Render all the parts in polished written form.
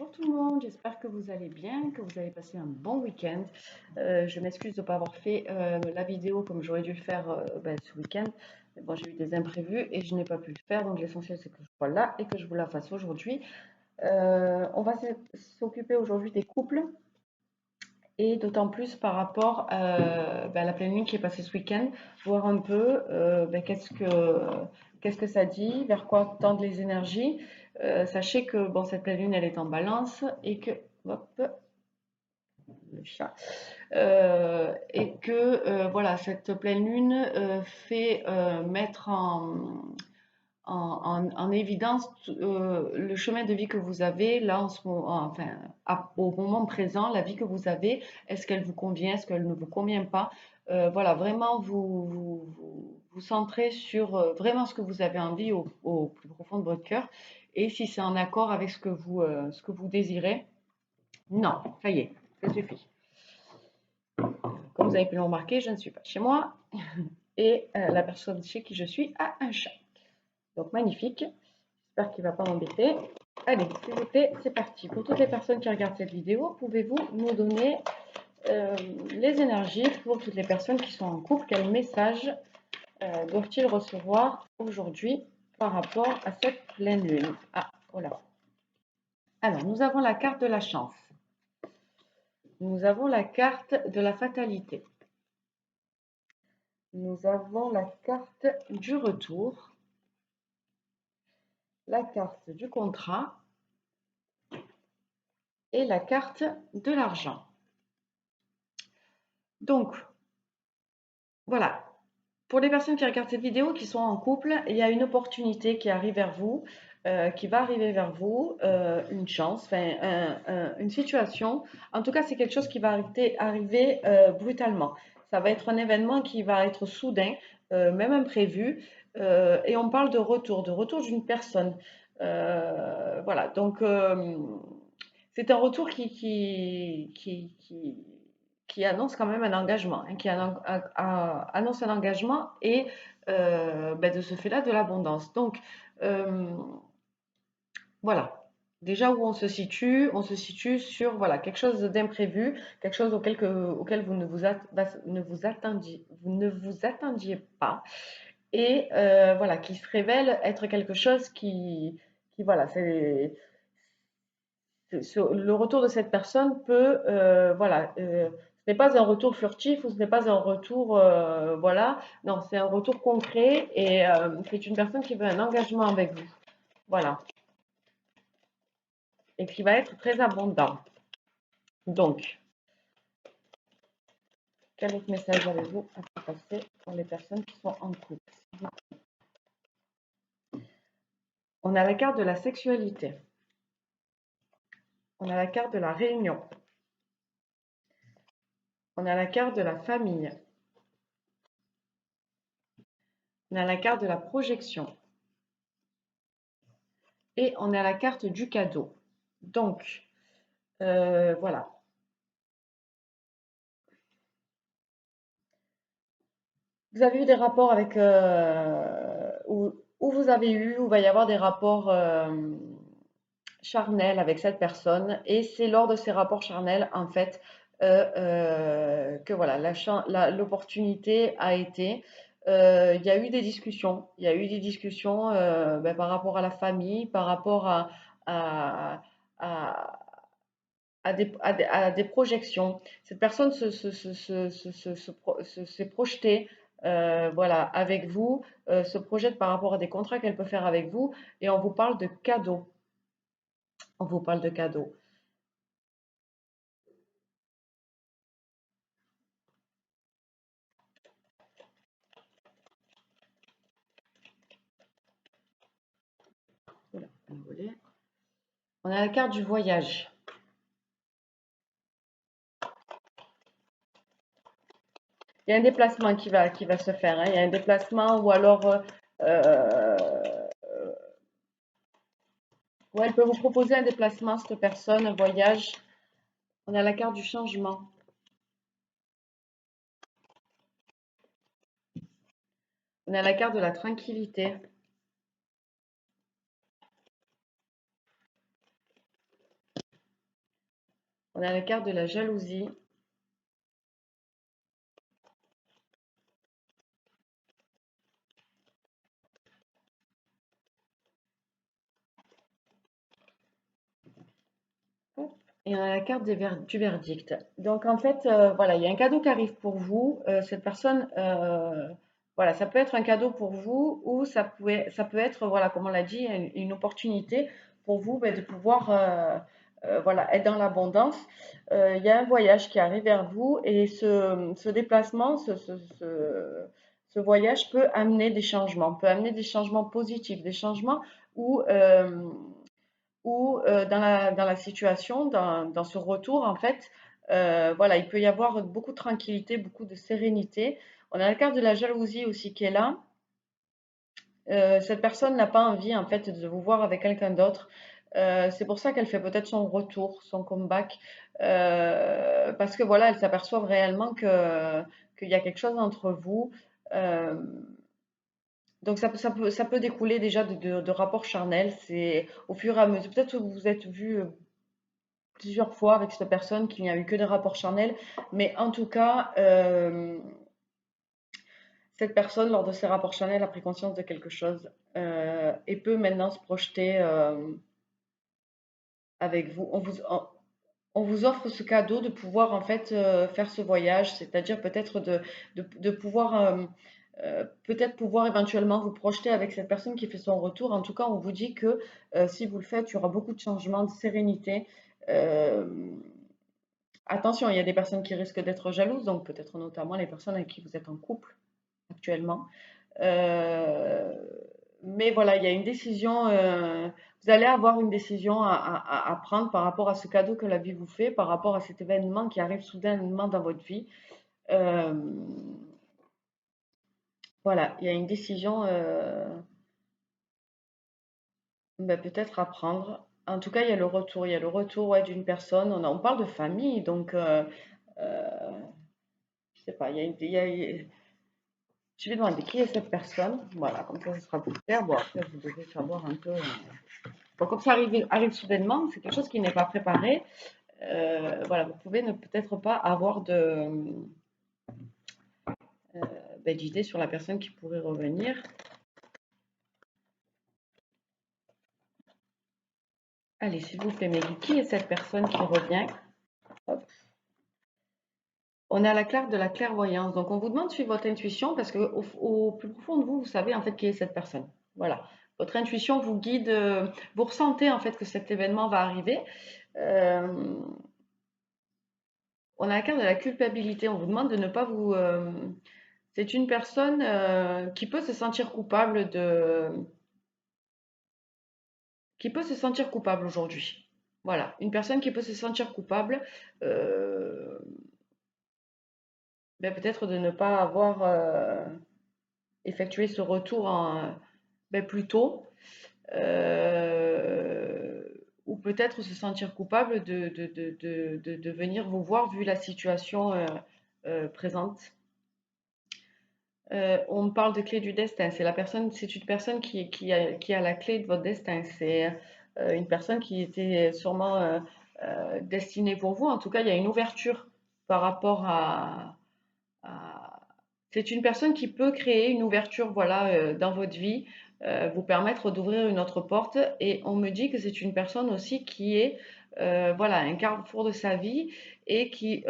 Bonjour tout le monde, j'espère que vous allez bien, que vous avez passé un bon week-end. Je m'excuse de ne pas avoir fait la vidéo comme j'aurais dû le faire ce week-end. Mais bon, j'ai eu des imprévus et je n'ai pas pu le faire, donc l'essentiel c'est que je sois là et que je vous la fasse aujourd'hui. On va s'occuper aujourd'hui des couples et d'autant plus par rapport à la pleine lune qui est passée ce week-end, voir un peu qu'est-ce que ça dit, vers quoi tendent les énergies. Sachez que bon, cette pleine lune, elle est en balance et que, hop, le chat, voilà, cette pleine lune fait mettre en évidence le chemin de vie que vous avez là en ce moment, enfin, au moment présent, la vie que vous avez, est-ce qu'elle vous convient, est-ce qu'elle ne vous convient pas? Voilà, vraiment vous centrez sur vraiment ce que vous avez envie au plus profond de votre cœur et si c'est en accord avec ce que vous désirez. Non, ça y est, ça suffit. Comme vous avez pu le remarquer, je ne suis pas chez moi et la personne chez qui je suis a un chat. Donc magnifique. J'espère qu'il ne va pas m'embêter. Allez, s'il vous plaît, c'est parti. Pour toutes les personnes qui regardent cette vidéo, pouvez-vous nous donner les énergies pour toutes les personnes qui sont en couple? Quel message doivent-ils recevoir aujourd'hui par rapport à cette pleine lune? Ah, voilà. Alors, nous avons la carte de la chance. Nous avons la carte de la fatalité. Nous avons la carte du retour, la carte du contrat et la carte de l'argent. Donc, voilà. Pour les personnes qui regardent cette vidéo, qui sont en couple, il y a une opportunité qui arrive vers vous, qui va arriver vers vous, une chance, une situation. En tout cas, c'est quelque chose qui va arriver brutalement. Ça va être un événement qui va être soudain, même imprévu, et on parle de retour d'une personne. Voilà, donc c'est un retour qui annonce quand même un engagement, hein, annonce un engagement et de ce fait-là de l'abondance. Donc euh, voilà. Déjà où on se situe sur voilà, quelque chose d'imprévu, quelque chose auquel vous ne vous attendiez pas, et voilà, qui se révèle être quelque chose qui voilà, le retour de cette personne peut, voilà, ce n'est pas un retour furtif ou ce n'est pas un retour, voilà, non, c'est un retour concret et c'est une personne qui veut un engagement avec vous, voilà, et qui va être très abondant. Donc, quel autre message avez-vous à faire passer pour les personnes qui sont en couple? On a la carte de la sexualité, on a la carte de la réunion, on a la carte de la famille, on a la carte de la projection et on a la carte du cadeau. Donc, voilà. Vous avez eu des rapports avec, où vous avez eu, où va y avoir des rapports charnels avec cette personne, et c'est lors de ces rapports charnels, en fait, que voilà, l'opportunité a été. Il y a eu des discussions, il y a eu des discussions par rapport à la famille, par rapport à, à, à des projections. Cette personne s'est projetée voilà, avec vous, se projette par rapport à des contrats qu'elle peut faire avec vous, et on vous parle de cadeaux. On vous parle de cadeaux. Oula, on a la carte du voyage. Il y a un déplacement qui va se faire, hein. Il y a un déplacement ou alors euh, ouais, elle peut vous proposer un déplacement, cette personne, un voyage. On a la carte du changement. On a la carte de la tranquillité. On a la carte de la jalousie. Hop. Et on a la carte du verdict. Donc en fait, voilà, il y a un cadeau qui arrive pour vous. Cette personne, voilà, ça peut être un cadeau pour vous ou ça peut être, voilà, comme on l'a dit, une opportunité pour vous ben, de pouvoir, voilà, être dans l'abondance. Il y a un voyage qui arrive vers vous et ce déplacement, ce voyage peut amener des changements, peut amener des changements positifs, des changements où dans la situation, dans ce retour, en fait, voilà, il peut y avoir beaucoup de tranquillité, beaucoup de sérénité. On a la carte de la jalousie aussi qui est là. Cette personne n'a pas envie, en fait, de vous voir avec quelqu'un d'autre. C'est pour ça qu'elle fait peut-être son retour, son comeback, parce que voilà, elle s'aperçoit réellement qu'il y a quelque chose entre vous. Euh, donc ça peut découler déjà de rapports charnels. C'est au fur et à mesure. Peut-être que vous vous êtes vu plusieurs fois avec cette personne qu'il n'y a eu que des rapports charnels, mais en tout cas, cette personne, lors de ces rapports charnels, a pris conscience de quelque chose et peut maintenant se projeter avec vous. On vous offre ce cadeau de pouvoir en fait faire ce voyage, c'est-à-dire peut-être de pouvoir peut-être pouvoir éventuellement vous projeter avec cette personne qui fait son retour. En tout cas, on vous dit que si vous le faites, il y aura beaucoup de changements, de sérénité. Euh, Attention, il y a des personnes qui risquent d'être jalouses, donc peut-être notamment les personnes avec qui vous êtes en couple actuellement. Euh, mais voilà, il y a une décision, vous allez avoir une décision à prendre par rapport à ce cadeau que la vie vous fait, par rapport à cet événement qui arrive soudainement dans votre vie. Euh, voilà, il y a une décision ben, peut-être à prendre. En tout cas, il y a le retour ouais, d'une personne. On parle de famille, donc euh, je sais pas, je vais demander qui est cette personne. Voilà, comme ça, ce sera plus clair. Bon, après, vous devez savoir un peu. Bon, comme ça arrive soudainement, c'est quelque chose qui n'est pas préparé. Voilà, vous pouvez ne peut-être pas avoir d'idée sur la personne qui pourrait revenir. Allez, s'il vous plaît, Maggie, qui est cette personne qui revient? Hop. On est à la carte de la clairvoyance. Donc, on vous demande de suivre votre intuition parce que au plus profond de vous, vous savez en fait qui est cette personne. Voilà. Votre intuition vous guide, vous ressentez en fait que cet événement va arriver. Euh, on a la carte de la culpabilité. On vous demande de ne pas vous. C'est une personne qui peut se sentir coupable qui peut se sentir coupable aujourd'hui. Voilà, une personne qui peut se sentir coupable, euh, ben peut-être de ne pas avoir effectué ce retour ben plus tôt, euh, ou peut-être se sentir coupable de venir vous voir vu la situation présente. On parle de clé du destin. C'est une personne qui a la clé de votre destin. C'est une personne qui était sûrement destinée pour vous. En tout cas, il y a une ouverture par rapport à- C'est une personne qui peut créer une ouverture, voilà, dans votre vie, vous permettre d'ouvrir une autre porte. Et on me dit que c'est une personne aussi qui est, voilà, un carrefour de sa vie et qui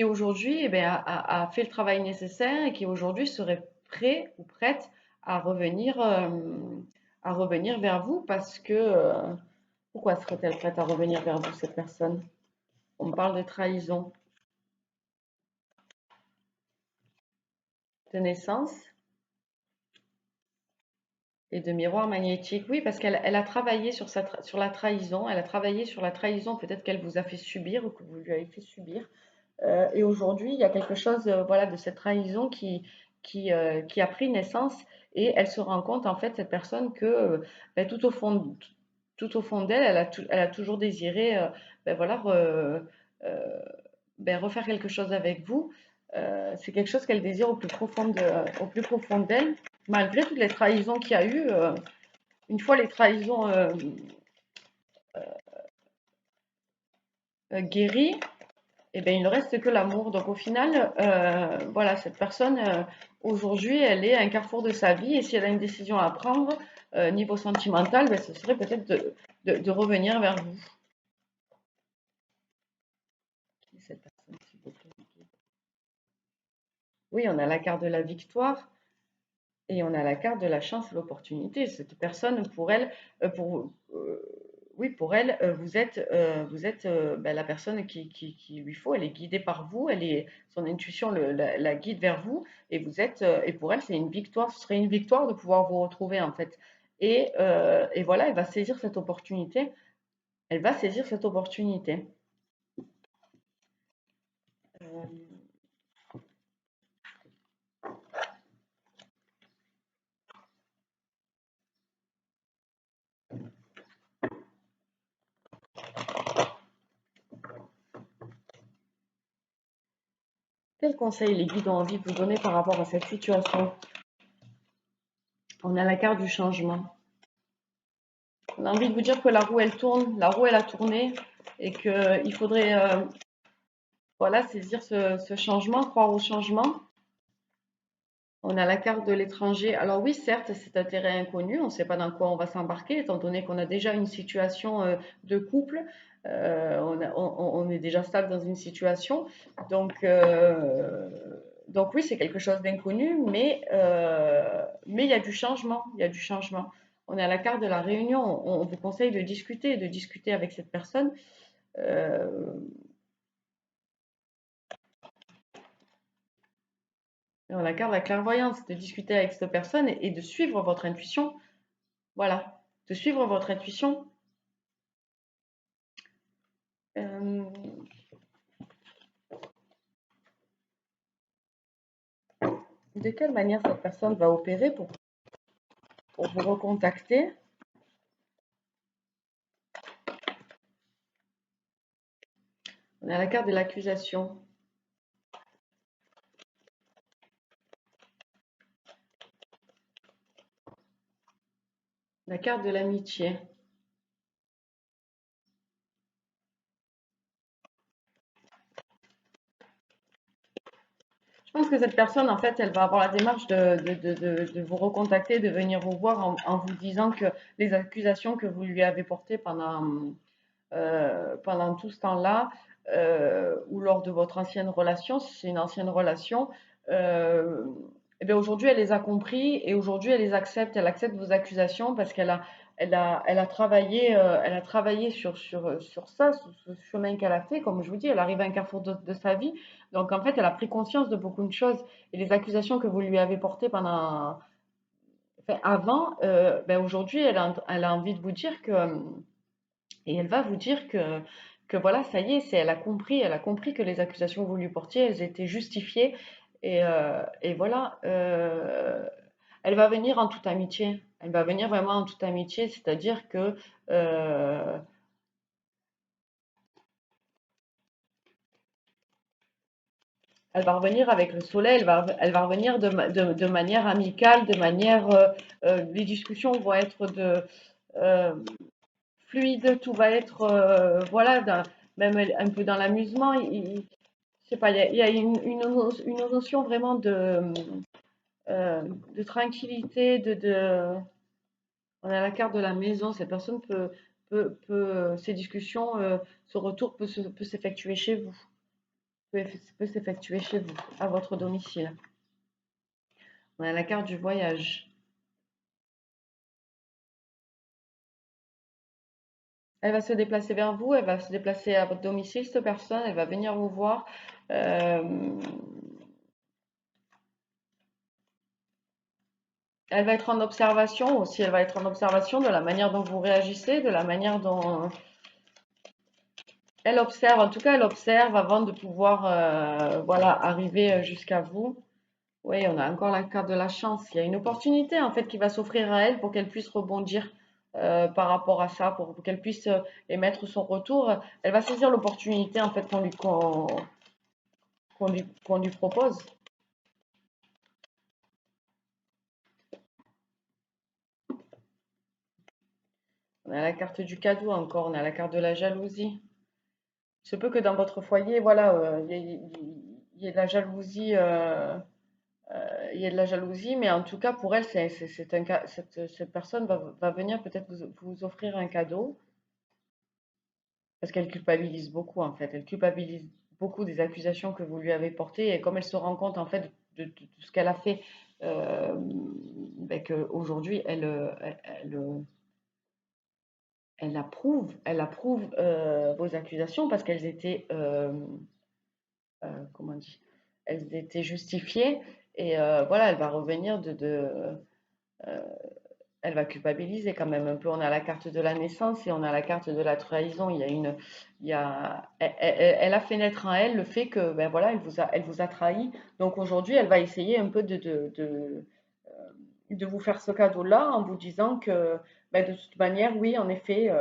aujourd'hui eh bien, a fait le travail nécessaire et qui aujourd'hui serait prêt ou prête à revenir vers vous parce que pourquoi serait-elle prête à revenir vers vous, cette personne? On me parle de trahison, de naissance et de miroir magnétique. Oui, parce qu'elle a travaillé sur la trahison, elle a travaillé sur la trahison peut-être qu'elle vous a fait subir ou que vous lui avez fait subir. Et aujourd'hui, il y a quelque chose voilà, de cette trahison qui a pris naissance et elle se rend compte, en fait, cette personne, que ben, tout au fond d'elle, elle a toujours désiré ben, voilà, euh, ben, refaire quelque chose avec vous. C'est quelque chose qu'elle désire au plus profond d'elle, malgré toutes les trahisons qu'il y a eu. Une fois les trahisons guéri, et bien il ne reste que l'amour. Donc au final, voilà, cette personne, aujourd'hui, elle est à un carrefour de sa vie, et si elle a une décision à prendre, niveau sentimental, ben, ce serait peut-être de revenir vers vous. Qui est cette personne, s'il vous plaît? Oui, on a la carte de la victoire et on a la carte de la chance et l'opportunité. Cette personne, pour elle, oui, pour elle, vous êtes ben, la personne qui lui faut. Elle est guidée par vous. Son intuition la guide vers vous. Et vous êtes, et pour elle, c'est une victoire. Ce serait une victoire de pouvoir vous retrouver en fait. Et voilà, elle va saisir cette opportunité. Elle va saisir cette opportunité. Euh, quel conseil les guides ont envie de vous donner par rapport à cette situation? On a la carte du changement. On a envie de vous dire que la roue, elle tourne, la roue, elle a tourné et qu'il faudrait voilà, saisir ce changement, croire au changement. On a la carte de l'étranger. Alors oui, certes, c'est un terrain inconnu, on ne sait pas dans quoi on va s'embarquer, étant donné qu'on a déjà une situation de couple, on est déjà stable dans une situation. Donc, euh, donc oui, c'est quelque chose d'inconnu, mais il y a du changement, il y a du changement. On a la carte de la réunion, on vous conseille de discuter avec cette personne. Euh, on a la carte de la clairvoyance, de discuter avec cette personne et de suivre votre intuition. Voilà, de suivre votre intuition. Euh, de quelle manière cette personne va opérer pour vous recontacter? On a la carte de l'accusation, la carte de l'amitié. Je pense que cette personne, en fait, elle va avoir la démarche de vous recontacter, de venir vous voir en vous disant que les accusations que vous lui avez portées pendant tout ce temps-là, ou lors de votre ancienne relation, si c'est une ancienne relation, euh, eh bien aujourd'hui elle les a compris et aujourd'hui elle les accepte, elle accepte vos accusations parce elle a travaillé sur ça, sur ce chemin qu'elle a fait. Comme je vous dis, elle arrive à un carrefour de sa vie, donc en fait elle a pris conscience de beaucoup de choses et les accusations que vous lui avez portées enfin, avant, ben aujourd'hui elle a envie de vous dire que et elle va vous dire que voilà, ça y est, elle a compris que les accusations que vous lui portiez, elles étaient justifiées. Et voilà, elle va venir en toute amitié. Elle va venir vraiment en toute amitié, c'est-à-dire que euh, elle va revenir avec le soleil, elle va revenir de manière amicale, de manière, les discussions vont être euh, fluides, tout va être, voilà, même un peu dans l'amusement. Je sais pas, il y a une notion vraiment de tranquillité, on a la carte de la maison, cette personne ces discussions, ce retour peut s'effectuer chez vous, peut s'effectuer chez vous, à votre domicile. On a la carte du voyage. Elle va se déplacer vers vous, elle va se déplacer à votre domicile, cette personne, elle va venir vous voir. Euh, Elle va être en observation aussi, elle va être en observation de la manière dont vous réagissez, de la manière dont elle observe, en tout cas elle observe avant de pouvoir voilà, arriver jusqu'à vous. Oui, on a encore la carte de la chance. Il y a une opportunité en fait qui va s'offrir à elle pour qu'elle puisse rebondir par rapport à ça, pour qu'elle puisse émettre son retour. Elle va saisir l'opportunité en fait qu'on lui propose. On a la carte du cadeau encore, on a la carte de la jalousie. Il se peut que dans votre foyer, voilà, il y ait de la jalousie, il y a de la jalousie, mais en tout cas, pour elle, c'est un cas, cette personne va venir peut-être vous offrir un cadeau, parce qu'elle culpabilise beaucoup, en fait. Elle culpabilise beaucoup des accusations que vous lui avez portées, et comme elle se rend compte, en fait, de ce qu'elle a fait, ben, qu'aujourd'hui, elle approuve vos accusations parce qu'elles étaient, comment on dit, elles étaient justifiées, et voilà, elle va revenir euh, elle va culpabiliser quand même un peu. On a la carte de la naissance et on a la carte de la trahison. Elle a fait naître en elle le fait que, ben voilà, elle vous a trahi. Donc aujourd'hui, elle va essayer un peu de vous faire ce cadeau-là en vous disant que, ben, de toute manière, oui, en effet,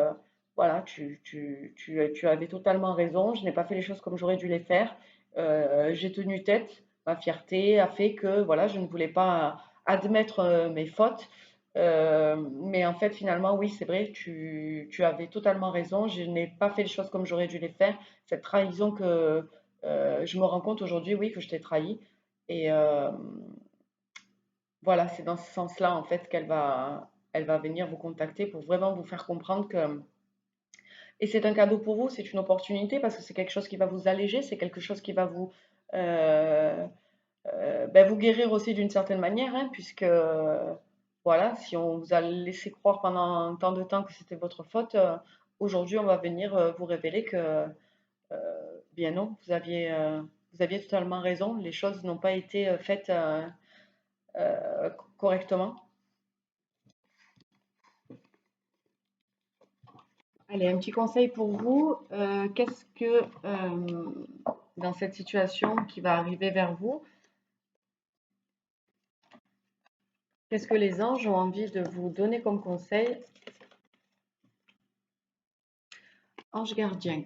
voilà, tu avais totalement raison. Je n'ai pas fait les choses comme j'aurais dû les faire. J'ai tenu tête. Ma fierté a fait que, voilà, je ne voulais pas admettre mes fautes. Mais en fait, finalement, oui, c'est vrai, tu avais totalement raison. Je n'ai pas fait les choses comme j'aurais dû les faire. Cette trahison que je me rends compte aujourd'hui, oui, que je t'ai trahi. Et voilà, c'est dans ce sens-là, en fait, elle va venir vous contacter pour vraiment vous faire comprendre que... Et c'est un cadeau pour vous, c'est une opportunité parce que c'est quelque chose qui va vous alléger, c'est quelque chose qui va vous... euh, ben, vous guérir aussi d'une certaine manière, hein, puisque voilà, si on vous a laissé croire pendant tant de temps que c'était votre faute, aujourd'hui on va venir vous révéler que bien non, vous aviez totalement raison, les choses n'ont pas été faites correctement. Allez, un petit conseil pour vous. Qu'est-ce que dans cette situation qui va arriver vers vous, qu'est-ce que les anges ont envie de vous donner comme conseil? Ange gardien.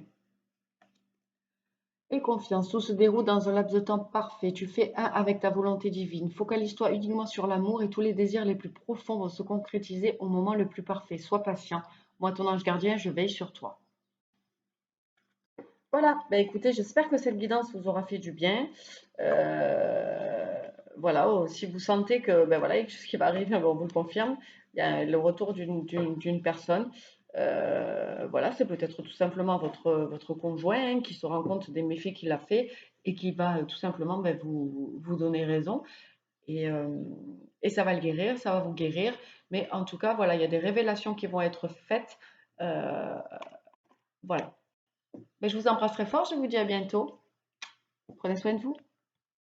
Et confiance, tout se déroule dans un laps de temps parfait. Tu fais un avec ta volonté divine. Focalise-toi uniquement sur l'amour et tous les désirs les plus profonds vont se concrétiser au moment le plus parfait. Sois patient. Moi, ton ange gardien, je veille sur toi. Voilà, bah écoutez, j'espère que cette guidance vous aura fait du bien. Euh, voilà, si vous sentez que ben voilà, il y a quelque chose qui va arriver, ben, on vous le confirme. Il y a le retour d'une personne. Voilà, c'est peut-être tout simplement votre conjoint hein, qui se rend compte des méfaits qu'il a fait et qui va tout simplement ben, vous donner raison. Et, euh, et ça va le guérir, ça va vous guérir. Mais en tout cas, voilà, il y a des révélations qui vont être faites. Euh, voilà. Ben, je vous embrasse très fort, je vous dis à bientôt. Prenez soin de vous.